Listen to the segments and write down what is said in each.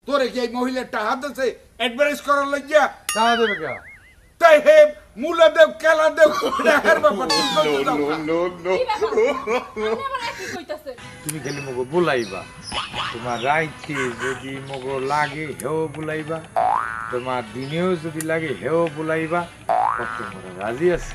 তোরে কি এই মহিলার টাকা দিছে অ্যাডভাইস করার লাগিয়া? টাকা দেবে কে? তাই হে মুলা দেব কেলা দেব টাকার ব্যাপার তুই কইতে যাও না। তুমি খালি মগো বুলাইবা, তোমার রাইতে যদি মগো লাগে হেও বুলাইবা, তোমার দিনেও যদি লাগে হেও বুলাইবা, কত মোরা রাজি আছে।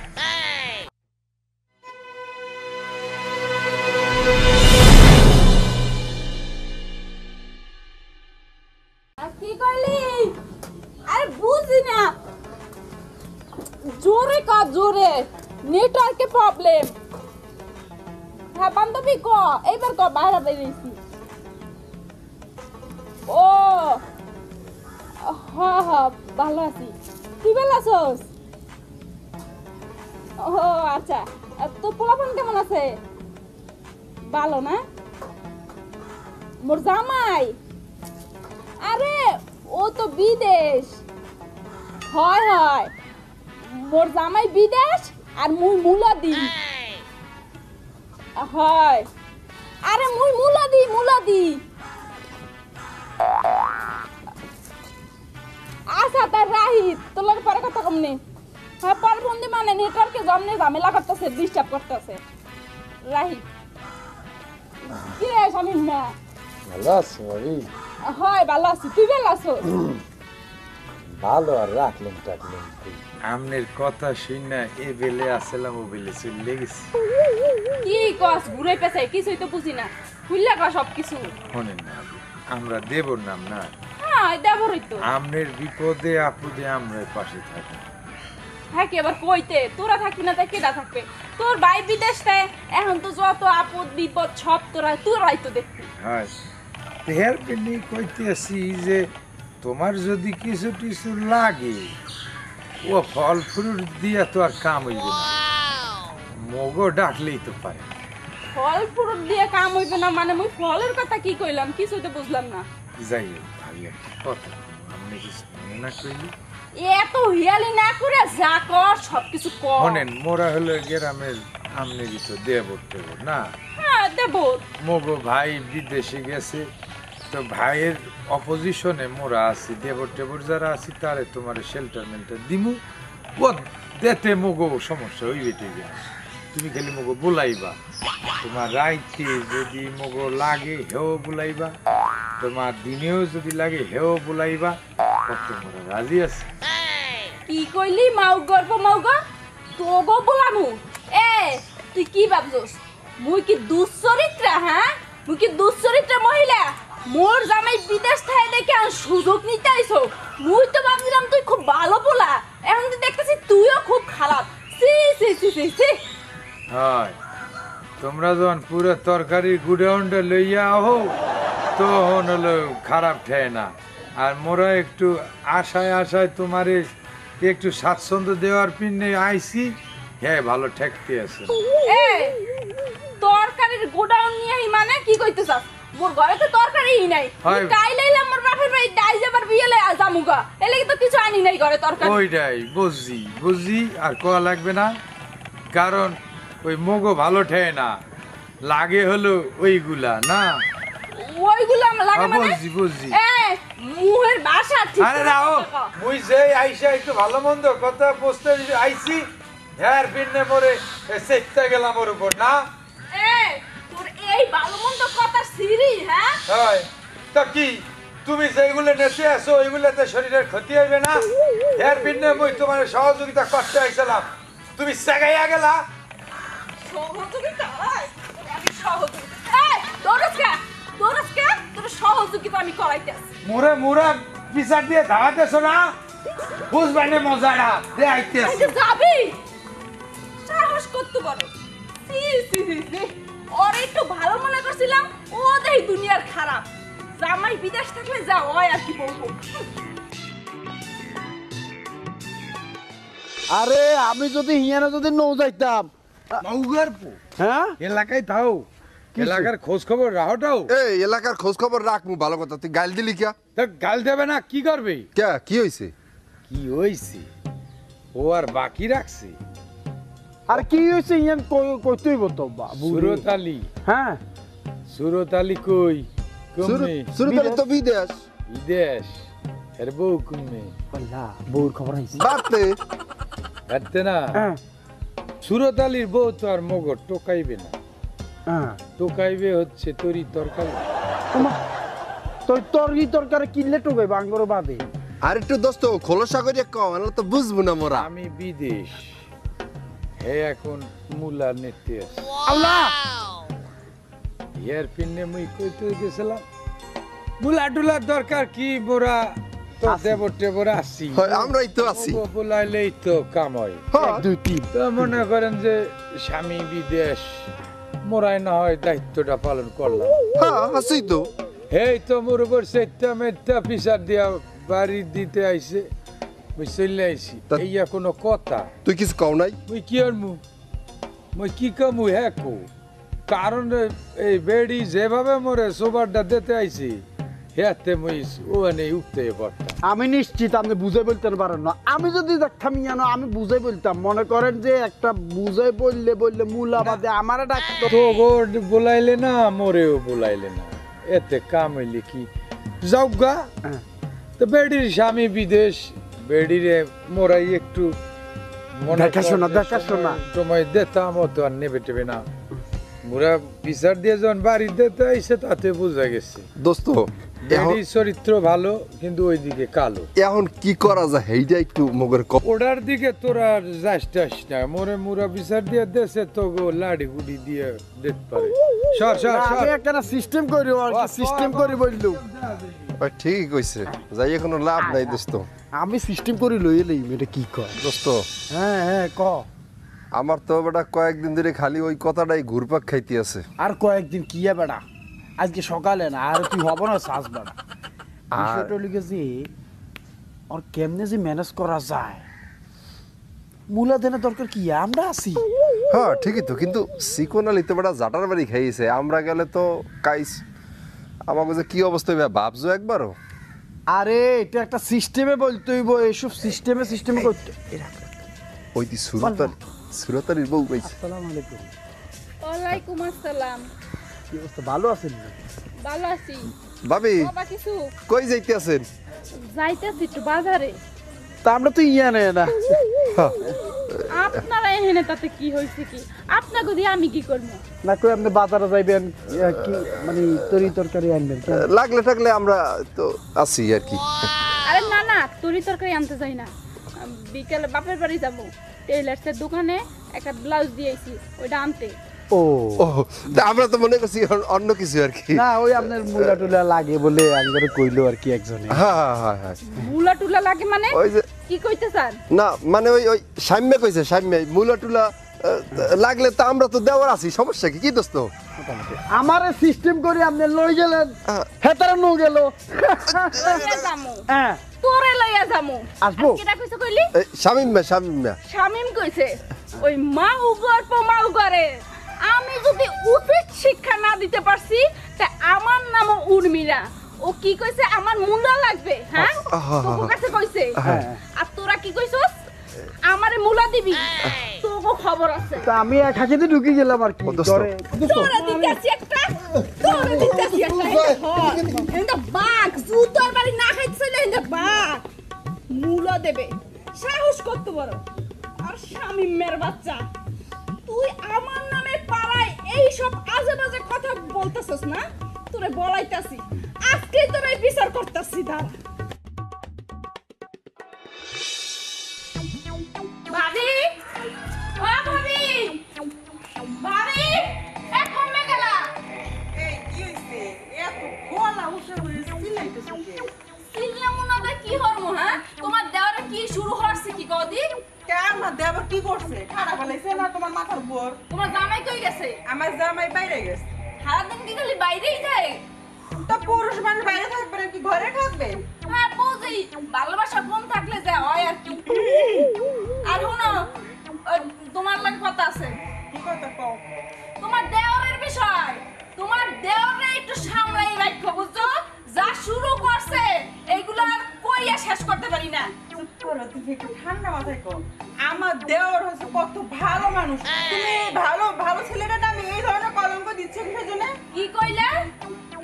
কি করলি? আরে বুঝি না, জোরে কা জোরে, নেটওয়ার্কে প্রবলেম। হ্যাঁ বান্ধবী ক, এইবার ক, বাইরে বেরিয়েছি। ও হ্যাঁ হ্যাঁ ভালো আছি, তুই ভালো আছোস? ও আচ্ছা, তোর পোলাপান কেমন আছে? ভালো না? মোর জামাই, আরে ও তো বিদেশ। হয় হয়, মোর জামাই বিদেশ আর মুই মুলাদি। হয়, আরে মুই মুলাদি। আচ্ছা তার রাহিত তোর লগে পরে কথা কমনে। হ্যাঁ পরে ফোন দি, মানে নেটওয়ার্কে জমনে ঝামেলা করতেছে, ডিস্টার্ব করতেছে। রাহিত কি রে শামিম না? ভালো আছো ভাবি? হয় ভালো আছি, তুই ভালো আছো? ভালো আর রাখলাম টাকলাম। আমনের কথা শুনে এ বেলে আসলাম ও বেলে চলে গেছি। কি কস ঘুরে পেছাই কিছুই তো বুঝি না, খুললা কা সব কিছু। শোনেন না, আমরা দেবর নাম না, হ্যাঁ দেবরই তো। আমনের বিপদে আপদে আমরা পাশে থাকি। হ্যাঁ কি আবার কইতে, তোরা থাকবি না তাই কেডা থাকবে? তোর ভাই বিদেশ থাকে, এখন তো যত আপদ বিপদ সব তোরাই তো দেখবি। হ্যাঁ, তেহার পেনি কইতেছি যে তোমার যদি কিছু টিছু লাগে, ও ফল ফ্রুট দিয়ে তো আর কাম হইবে না, মগো ডাকলেই তো পারে। ফল ফ্রুট দিয়ে কাম হইবে না মানে? মুই ফলের কথা কি কইলাম, কিছুই তো বুঝলাম না। যাই হোক, ভাবি একটা কথা, আপনি কিছু মনে না করলি। এত হিয়ালি না করে যা কর সবকিছু কর। শোনেন, মোরা হলো গ্রামের, আমনেরই তো দেবর টেবর না। হ্যাঁ দেবর। মগো ভাই বিদেশে গেছে, তো ভাইয়ের অপোজিশনে মোরা আছি, দেবর টেবর যারা আছি তারে তোমার শেল্টার মেল্টার দিমু, ও দেতে মগো সমস্যা হইবে ঠিক আছে। তুমি খালি মগো বুলাইবা, তোমার রাইতে যদি মগো লাগে হেও বুলাইবা, তোমার দিনেও যদি লাগে হেও বুলাইবা, কত মোরা রাজি আছে। কি কইলি? মাউগ তোগো বলামু? এ তুই কি ভাবছস মুই কি দুশ্চরিত্রা? হ্যাঁ মুই কি দুশ্চরিত্রা মহিলা? মোর জামাই বিদেশ থাকে দেখে আর সুযোগ নিতে আইছো? মুই তো ভাবছিলাম তুই খুব ভালো পোলা, এখন তো দেখতেছি তুইও খুব খারাপ। সি সি সি সি সি। হয়, তোমরা যখন পুরো তরকারি গুডাউনটা লইয়া আহো তখন হলো খারাপ ঠেয় না, আর মোরা একটু আশায় তোমারে একটু স্বাচ্ছন্দ্য দেওয়ার পিনে আইসি, হ্যাঁ ভালো ঠেকতে আছে। এ তরকারির গোডাউন নিয়ে মানে কি কইতেছস? মোর ঘরে তো তরকারিই নাই, হয়। কাইলাইলাম মোর বাপের বাড়ি ডাই যাবার বিয়েলে জামুগা, এলে তো কিছু আনি নাই ঘরে তরকারি। ওইটাই বুঝি আর কোয়া লাগবে না, কারণ ওই মগো ভালো ঠেয় না, লাগে হলো ওইগুলা না। ওইগুলো লাগে মানে? বুঝছি। এ মুহের ভাষা ঠিক আরে না ও, মুই যে আইসা একটু ভালো মন্দ কথা বসতে আইছি, হ্যাঁ পিনে মরে সেটটা গেলাম ওর উপর না। এ তোর এই ভালো মন্দ কথা সিরি, হ্যাঁ হয় তা কি, তুমি যেগুলো নেচে আসো ওইগুলোতে শরীরের ক্ষতি হইবে না? হ্যাঁ পিনে মুই তোমার সহযোগিতা করতে আইছিলাম, তুমি সেগাইয়া গেলা। সহযোগিতা আমি সহযোগিতা তোর সহযোগিতা আমি করাইতেছি। মোরা বিচার দিয়ে ধাওয়াতেছো না, বুঝবে না মজাটা দে আইতেছি। যাবি সাহস করতে পারো? সি সি সি সি, ওর একটু ভালো মনে করছিলাম, ও দেই দুনিয়ার খারাপ। জামাই বিদেশ থাকলে যা হয় আর কি বলবো। আরে আমি যদি হিয়ানা যদি নৌ যাইতাম। মৌগার পো হ্যাঁ এলাকায় থাও, এলাকার খোঁজ খবর রাহটাও। এই এলাকার খোঁজ খবর রাখমু, ভালো কথা। তুই গাল দিলি কিয়া? তা গাল দেবে না, কি করবে? কে কি হইছে? কি হইছে ও আর বাকি রাখছে? আর কি হইছে ইয়ান কইতেই বতো বাবু। সুরত আলী। হ্যাঁ সুরত আলী কই? কমনে শুরু করে তো বিদেশ। বিদেশ এর বউ কুমে বললা বউর খবর আইছে বাড়তে হাঁটতে না হ্যাঁ সুরত আলীর বউ তো আর মগর টোকাইবে না, হ্যাঁ টোকাইবে হচ্ছে তরি তরকারি। ওমা তোর তরকারি কিনলে টোকে বাঙ্গর বাদে আর একটু দোস্ত খোলসা করে কম না তো বুঝবো না মোরা। আমি বিদেশ, হে এখন মুলা নেতে আছে। আল্লাহ ইয়ার পিনে মুই কইতে গেছিলাম মুলা টুলার দরকার কি, মোরা তো দেবর টেবর আসি, হয় আমরাই তো আছি। বলাইলেই তো কাম হয়। হ্যাঁ 1 2 3 তো মনে করেন যে স্বামী বিদেশ, মোরাই না হয় দায়িত্বটা পালন করলাম। হ্যাঁ আছি তো। এই তো মোর উপর সেটা মেটা পিসার দিয়া বাড়ি দিতে আইছে, মুই চলে আইছি। তা- এইয়া কোনো কথা? তুই কিছু কও নাই? মুই কি আর মুই কি কামু হ্যাঁ কো, কারণ এই বেড়ি যেভাবে মোরে সোবারটা দিতে আইছি হেতে মুই ও নেই উঠতে পারতাম। আমি নিশ্চিত আপনি বুঝাই বলতে পারেন না। আমি যদি দেখতাম জানো আমি বুঝাই বলতাম, মনে করেন যে একটা বুঝাই বললে মুলা বাদে আমারে ডাকতো। তো গোর বলাইলে না, মোরেও বলাইলে না, এতে কাম হইলে কি যাও গা। হ্যাঁ। তো বেড়ির স্বামী বিদেশ, বেড়িরে মোরাই একটু মনে দেখাশোনা, করে দেখাশোনা। সময় দিতাম, ও তো আর নেবে টেবে না। মোরা বিচার দিয়ে যখন বাড়ি দিতে আইসে তাতে বোঝা গেছে দোস্ত এখন বেড়ির চরিত্র ভালো কিন্তু ওইদিকে কালো। এখন কি করা যায় এইটা একটু মগের কম। ওটার দিকে তোরা যাস টাস না, মোরে মুরা বিচার দিয়ে দেশে তো গো লাড়ি গুড়ি দিয়ে দিতে পারে। সর সর সর। আমি একটা সিস্টেম করি, আর সিস্টেম করি বললু। ওই ঠিকই কইছে, যাই কোনো লাভ নাই দোস্ত। আমি সিস্টেম করি লই লই এটা কি কয়? দোস্ত হ্যাঁ হ্যাঁ ক। আমার তো বেটা কয়েকদিন ধরে খালি ওই কথাটাই ঘুরপাক খাইতে আছে। আর কয়েকদিন কি বেড়া, আজকে সকালে না আর তুই হব না শ্বাস বেড়া। বিষয়টা লিখে যে আর কেমনে যে ম্যানেজ করা যায়, মূলা দেনা দরকার কি, আমরা আছি। হ্যাঁ ঠিকই তো, কিন্তু সিকোনালি তো বেটা জাটার বাড়ি খাইছে, আমরা গেলে তো কাইস আমাকে যে কি অবস্থা হইবে ভাবছো একবারও? আরে এটা একটা সিস্টেমে বলতে হইব, এসব সিস্টেমে করতে। ওই দি সুরতারির বউ পাইছে। আসসালামু আলাইকুম। ওয়ালাইকুম আসসালাম। কি অবস্থা, ভালো আছেন? ভালো আছি। ভাবি বাবা কিছু কই যাইতে আছেন? যাইতেছি একটু বাজারে। তা আমরা তো ইয়া নেই না। আপনারা এখানে তাতে কি হয়েছে কি? আপনাকে দিয়ে আমি কি করবো? না কই আপনি বাজারে যাইবেন কি মানে তরকারি আনবেন কেন? লাগলে টাকলে আমরা তো আছি আর কি। আরে না না, তরকারি আনতে যাই না। বিকেলে বাপের বাড়ি যাবো, টেইলার্সের দোকানে একটা ব্লাউজ দিয়েছি, ওইটা আনতে। ও ও তা আমরা তো মনে করছি অন্য কিছু আর কি। না ওই আপনার মুলা টুলা লাগে বলে আঙ্গরে কইলো আর কি একজনে। হ্যাঁ হ্যাঁ হ্যাঁ হ্যাঁ মুলা টুলা লাগে মানে ওই যে কি কইতে চান? না মানে ওই ওই সাম্যে কইছে, সাম্যে মুলা টুলা লাগলে তো আমরা তো দেওয়ার আছি, সমস্যা কি? কি দোস্ত আমারে সিস্টেম করে আপনি লই গেলেন, হ্যাঁ। হেতারা নো গেল। লইয়া যামু, হ্যাঁ তোরে লইয়া যামু। আসবো। কেটা কইছে কইলি? শামিম শামিম কইছে ওই মা উগরে আমি যদি উচিত শিক্ষা না দিতে পারছি তা আমার নামও উর্মিলা। ও কি কইছে আমার মুন্ডা লাগবে? হ্যাঁ তোর কাছে কইছে। আর তোরা কি কইছস আমারে মুলা দিবি? তোকে খবর আছে। তা আমি এক হাকিতে ঢুকে গেলাম আর কি ও দোস্ত। করে। তোরে দিতেছি একটা, তোরে দিতেছি একটা। এটা বাঘ জুতোর বাড়ি না খাইছিল, এটা বাঘ মুলা দেবে। সাহস কত বড়! আর শামিমের বাচ্চা, তুই আমার নামে পাড়ায় এই সব আজে বাজে কথা বলতেছস না? তোরে বলাইতাছি, আজকে তোরে বিচার করতেছি। দাঁড়া ভাবি, ও ভাবি, ভাবি এখন মে গেলা। এই কি হইছে? এত গলা উঠে হয়ে চিল্লাইতেছো কে? সিল্লামু না দে কি হরমু? হ্যাঁ তোমার দেওরে কি শুরু হচ্ছে কি কদি? কে আমার দেবর কি করছে? খারাপ বলাইছে না তোমার মাথার উপর? তোমার জামাই কই গেছে? আমার জামাই বাইরে গেছে। সারাদিন কি খালি বাইরেই যায়? তো পুরুষ মানুষ বাইরে থাকবে না কি ঘরে থাকবে? হ্যাঁ বুঝি, ভালোবাসা কম থাকলে যা হয় আর কি। আর শুনো, ওই তোমার লাগে কথা আছে। কি কথা কও? তোমার দেওরের বিষয়, তোমার দেওরে একটু সামলাই রাখো, বুঝছো? যা শুরু করছে এইগুলো আর কইয়া শেষ করতে পারি না। চুপ করো, তুমি একটু ঠান্ডা মাথায় কও। আমার দেওর হচ্ছে কত ভালো মানুষ। তুমি ভালো ভালো ছেলেটা আমি এই ধরনের কলঙ্ক দিচ্ছ কিসের জন্য? কি কইলে?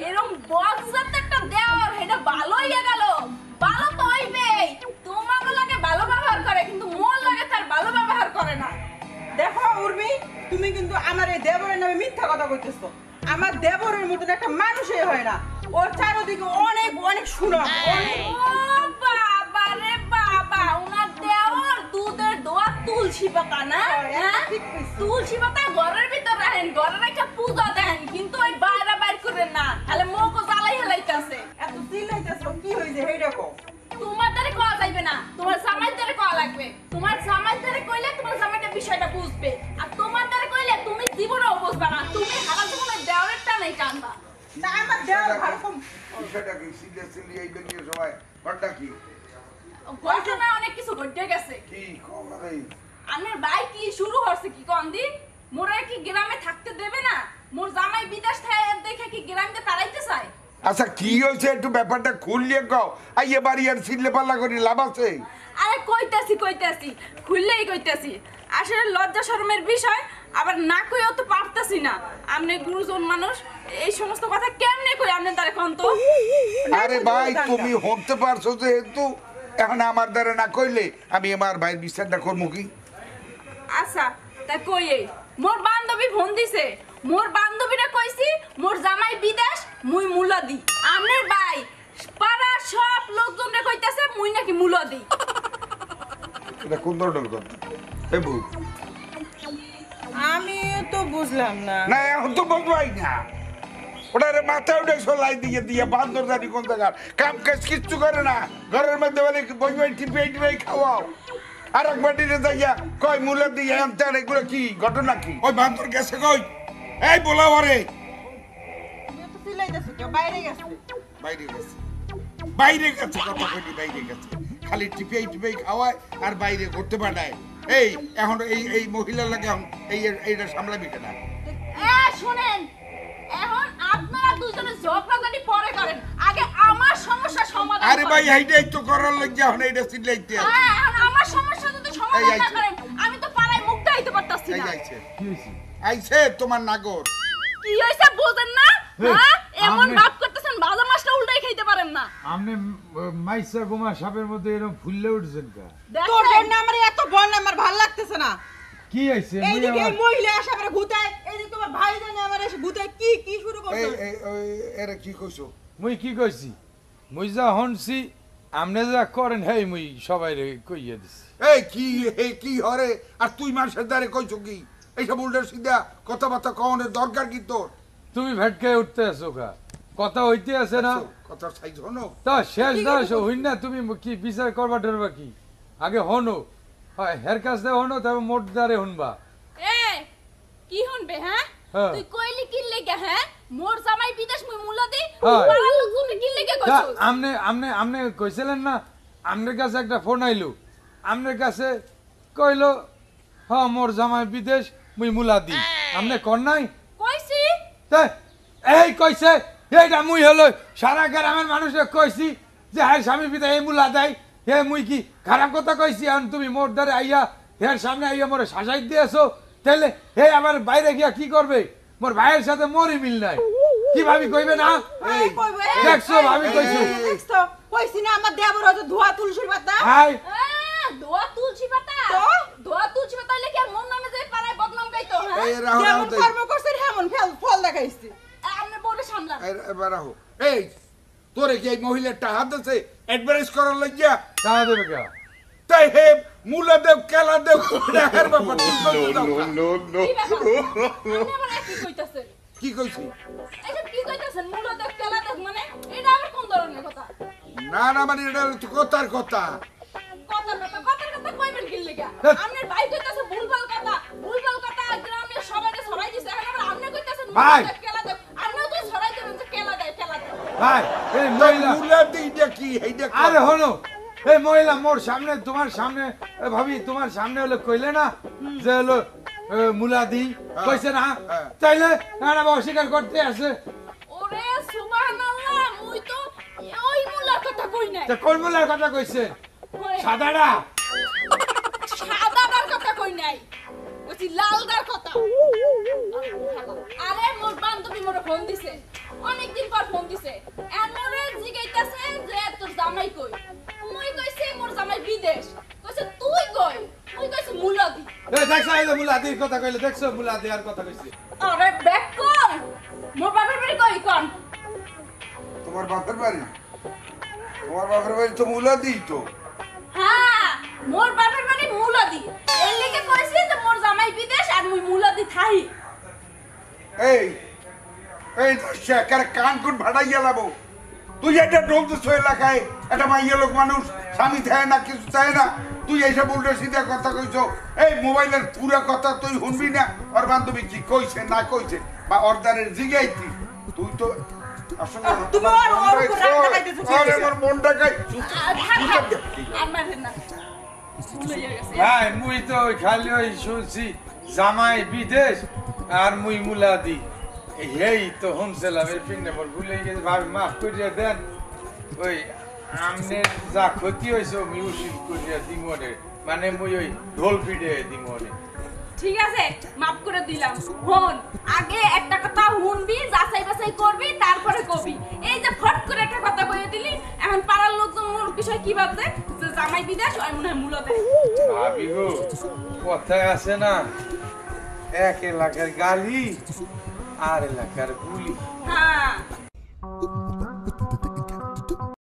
এরকম বজ্জাত একটা দেওর, এটা ভালো হইয়া গেল। ভালো তো হইবেই, তোমার লাগে ভালো ব্যবহার করে কিন্তু মোর লাগে তার ভালো ব্যবহার করে না। দেখো উর্মি, তুমি কিন্তু আমার এই দেবরের নামে মিথ্যা কথা কইতেছো। আমার দেবরের মতন একটা মানুষই হয় না। ওর চারদিকে অনেক অনেক সুনাম, অনেক। ও বাবা রে বাবা, উনার দেওর দুধের দোয়া তুলসী পাতা না? হ্যাঁ? ঠিক কইছো। তুলসী পাতা ঘরের ভিতর রাখেন, ঘরের একটা পূজা দেন, কিন্তু ওই বাইরে বাইর করেন না, তাহলে মুখও জ্বালাই হেলাইতেছে। এত চিল্লাইতেছো কি হইছে হেইটা কও। তোমার দ্বারে কওয়া যাইবে না, তোমার জামাই দ্বারে কওয়া লাগবে। তোমার জামাই দ্বারে কইলে তোমার জামাইটা বিষয়টা বুঝবে, আর তোমার দ্বারে কইলে তুমি জীবনেও বুঝবে না। তুমি সারা জীবনে দেওরের টানেই টানবা। না আমার দেওর ভালো কম। বিষয়টা কি সিরিয়াসলি এই দেখে সবাই ঘটনা কি ঘটনা অনেক কিছু ঘটে গেছে। কি খবর এই আমার ভাই কি শুরু হচ্ছে কি কোন দিন? মোরে কি গ্রামে থাকতে দেবে না? মোর জামাই বিদেশ থেকে দেখে কি গ্রামে তাড়াইতে চায়? আচ্ছা কি হয়েছে একটু ব্যাপারটা খুললিয়ে কও আইয়ে বাড়ি আর সিলে পাল্লা করে লাভ আছে আরে কইতাছি খুললেই কইতাছি। আসলে লজ্জা শরমের বিষয়, আবার না কইও তো পারতাছি না। আপনি গুরুজন মানুষ, এই সমস্ত কথা কেমনে কই আপনি তারে কোন তো? আরে ভাই তুমি হতে পারছো যেহেতু এখন আমার দ্বারা না কইলে আমি আমার ভাইয়ের বিচারটা করবো কি আচ্ছা তা কই এই মোর বান্ধবী ফোন দিছে, মোর বান্ধবীরা কইছি মোর জামাই বিদেশ, মুই মুলা দি। আমনের ভাই পাড়ার সব লোকজনরে কইতাছে মুই নাকি মুলা দি। এটা কোন ধরনের কথা এ বউ আমি তো বুঝলাম না। না এখন তো বলবাই না ওটারে মাথায় উঠে সোলাই দিয়ে দিয়ে বান্দর জানি কোন জায়গার কাম কাজ কিচ্ছু করে না ঘরের মধ্যে বলে বই বই টিপে খাওয়াও আর এক বাটিতে যাইয়া কয় মূলা দিয়ে আনতে আর এগুলো কি ঘটনা কি ওই বান্দর গেছে কই এই বলা ওরে তুমি তো চিল্লাইতেছো কেউ বাইরে গেছে। বাইরে গেছে কথা কইনি বাইরে গেছে খালি টিপে খাওয়ায় আর বাইরে ঘুরতে পাঠায় এই এখন এই মহিলার লাগে এখন এইটা সামলাবি কেনা শুনেন, এখন আপনারা দুজনে ঝগড়াঝাটি পরে করেন, আগে আমার সমস্যা সমাধান আরে ভাই করেন। এইটাই তো করার লাগে এখন এইটা চিল্লাইতে আছে হ্যাঁ, এখন আমার সমস্যা যদি সমাধান এই না আইছে। করেন, আমি তো পাড়ায় মুখ দেখাইতে পারতাছি এই না। আইছে কি হয়েছে? আইছে তোমার নাগর কি হইছে বুঝেন না? এই, হ্যাঁ, এমন আপনি- ভাব করতেছেন ভাজা মাছটা উল্টাই খাইতে পারেন না। আপনি মাইসা গোমা সাপের মধ্যে এরকম ফুললে উঠছেন কা? তোর দেখছেন? জন্য আমার এত ভয় না, আমার ভালো লাগতেছে না। কি হয়েছে? এইদিকে এই মহিলা আসে আমার ভূতায়, এইদিকে তোমার ভাই জানে আমার এসে ভূতায় কি কি শুরু করছে। এরা কি কইছো মুই কি কইছি? মুই যা হনছি আপনি যা করেন হেই মুই সবাই কইয়া দিছি। এই কি হরে আর তুই মানুষের দ্বারে কইছো কি এইসব উল্টা সিধা কথাবার্তা কওনের দরকার কি তোর তুমি ভেটকায় উঠতে আছো কা? কথা হইতে আছে না? কথা সাইজ হনো তা শেষ দাস হইন না, তুমি কি বিচার করবা টরবা কি? আগে হনো, হয় হের কাছ দিয়ে হনো, তারপর মোট দ্বারে হনবা। এ কি শুনবে? হ্যাঁ, হ্যাঁ। তুই কইলি কি লেগে? হ্যাঁ, মোর জামাই বিদেশ মুই মুলা দেই, হ্যাঁ। পাড়ার লোকজনে কি লেগে তা কইছস? আমনে কইছিলেন না আমনের কাছে একটা ফোন আইলো, আমনের কাছে কইলো হ্যাঁ মোর জামাই বিদেশ মুই মুলা দি। আমনে কর নাই? কইছি তা এই কইছে এইটা মুই হলো সারা গ্রামের মানুষকে কইছি যে হ্যাঁ স্বামী পিতা এই মুলা দেয়, হে মুই কি খারাপ কথা কইছি? এখন তুমি মোর দ্বারে আইয়া হের সামনে আইয়া মোরে শাসাই দিয়েছো, তাহলে হে আমার বাইরে গিয়া কি করবে? মোর ভাইয়ের সাথে মোরই মিল নাই, কি ভাবি কইবে না? এই কইবো, এই, দেখছো ভাবি কইছো? দেখছো? কইছি না আমার দেবর হয়তো ধোয়া তুলসীর পাতা। হাই দোয়া তুলসী পাতা, তো? দোয়া তুলসী পাতা হইলে কি আর মোর নামে যে পাড়ায় বদনাম গাইতো? হ্যাঁ, এই রাহো যেমন কর্ম করছে হেমন ফল দেখাইছি। আপনি বলে সামলান। এবার রাহো এই তোরে কি এই মহিলাটা হাত আছে অ্যাডভাইস করার লাগিয়া টাকা দেবে কে? তাই হে মুলা দেব কেলা দেব দেখার ব্যাপার তুই কইছো দাও না। কি ব্যাপার? আপনি আবার কি কইতাছেন? কি কইছি এসব কি কইতাছেন? মুলো দেখ কেলা দেখ মানে এটা আবার কোন ধরনের কথা? না মানে এটা হচ্ছে কথার কথা কথার কথা কইবেন কি লাগা? আপনার ভাই কইতাছে ভুলভাল কথা গ্রামে সবাইকে ছড়াই দিছে, এখন আবার আপনি কইতাছেন ভাই! মুলো দেখ কেলা দেখ। আপনিও তো ছড়াই দেবেন যে কেলা দেয়। ভাই এই তাই মহিলা, মুলা দিইটা কি এইটা আরে হনো এই মহিলা মোর সামনে তোমার সামনে ভাবি তোমার সামনে হলো কইলে না যে হলো মুলাদি কইছে না, হ্যাঁ। তাইলে না অস্বীকার করতে আছে। ওরে সুবহানাল্লাহ, মুই তো ওই মুলার কথা কই নাই। তা কোন মুলার কথা কইছে? ওরে, সাদাটা? সাদাটার কথা কই নাই, কইছি লালদার কথা। আরে মোর বান্ধবী মোরে ফোন দিছে, অনেকদিন পর ফোন দিছে এমরে জিগাইতাছে যে তোর জামাই কই মুই কইছি মোর জামাই বিদেশ কইছে তুই কই মুই কইছি মুলাদি এই দেখছ এই মুলাদির কথা কইলে দেখছো মুলাদি আর কথা কইছি আরে ব্যাক কর মোর বাবার বাড়ি কই কোন তোমার বাপের বাড়ি তো মুলাদি তো। হ্যাঁ মোর বাবার বাড়ি মুলাদি এর লিগে কইছি যে মোর জামাই বিদেশ আর মুই মুলাদি থাই এই এই শেখার কান কোন ভাড়াইয়া লাবো তুই এটা ঢোলতেছ এলাকায় একটা মাইয়া লোক মানুষ স্বামী থাকে না কিছু চায় না তুই এইসব উল্টো সিধা কথা কইছো এই মোবাইলের পুরো কথা তুই শুনবি না ওর বান্ধবী কি কইছে না কইছে বা অর্ডারের জিগাইতি তুই তো আসলে তুমি ওর উপর রাগ দেখাইতেছো, ঠিক আছে? আমার মনটা গাই আর মারেন না ভুলে গেছে ভাই মুই তো ওই খালি ওই শুনছি জামাই বিদেশ আর মুই মুলাদি এই তো শুনছিলাম এই পিনে মোর ভুলে গেছে ভাবি মাফ করিয়া দেন ওই আমনের যা ক্ষতি হয়েছে মিউজিক করিয়া দিমনে মানে মুই ওই ঢোল পিড়ে দিমনে ঠিক আছে মাফ করে দিলাম হন আগে একটা কথা শুনবি যাচাই বাছাই করবি তারপরে কবি এই যে ফট করে একটা কথা কইয়ে দিলি এখন পাড়ার লোকজন মোর বিষয় কি ভাবছে যে জামাই বিদেশ আর মনে হয় মূলত ভাবি গো কথায় আছে না এক এলাকার গালি আর এলাকার গুলি হ্যাঁ